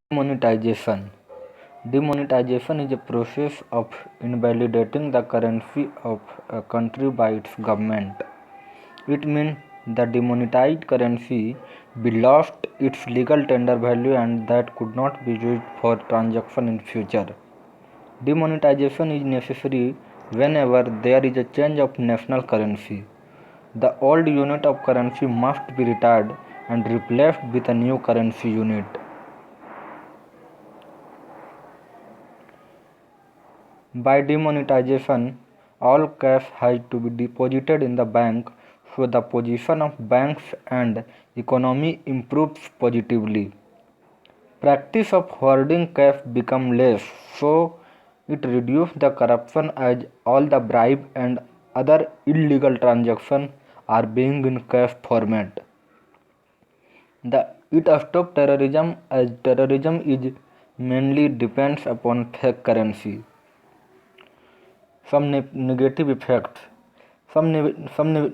Demonetization. Demonetization is a process of invalidating the currency of a country by its government. It means the demonetized currency be lost its legal tender value and that could not be used for transaction in future. Demonetization is necessary whenever there is a change of national currency. The old unit of currency must be retired and replaced with a new currency unit. By demonetization, all cash has to be deposited in the bank, so the position of banks and economy improves positively. Practice of hoarding cash become less, so it reduces the corruption as all the bribe and other illegal transactions are being in cash format. It stops terrorism as terrorism is mainly depends upon fake currency. Some negative effects. Some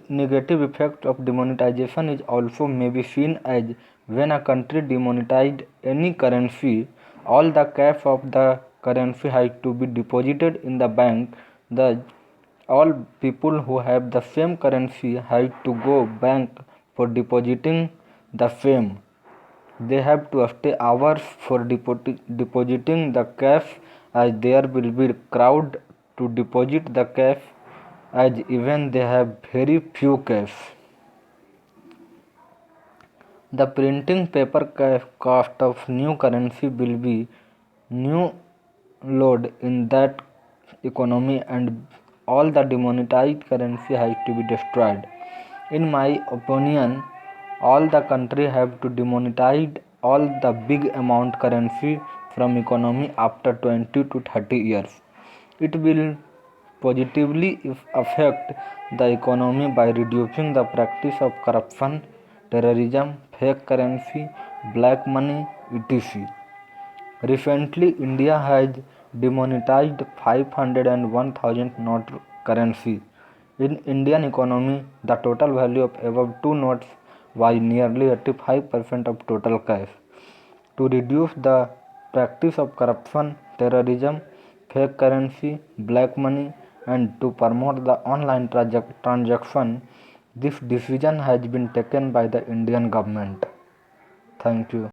negative effect of demonetization is also may be seen as when a country demonetized any currency, all the cash of the currency has to be deposited in the bank. Thus, all people who have the same currency have to go bank for depositing the same. They have to stay hours for depositing the cash as there will be crowd to deposit the cash as even they have very few cash. The printing paper cost of new currency will be new load in that economy and all the demonetized currency has to be destroyed. In my opinion, all the country have to demonetize all the big amount currency from economy after 20 to 30 years. It will positively affect the economy by reducing the practice of corruption, terrorism, fake currency, black money, etc. Recently, India has demonetized 500 and 1000 note currency. In Indian economy, the total value of above two notes was nearly 85% of total cash. To reduce the practice of corruption, terrorism, fake currency, black money, and to promote the online transaction, this decision has been taken by the Indian government. Thank you.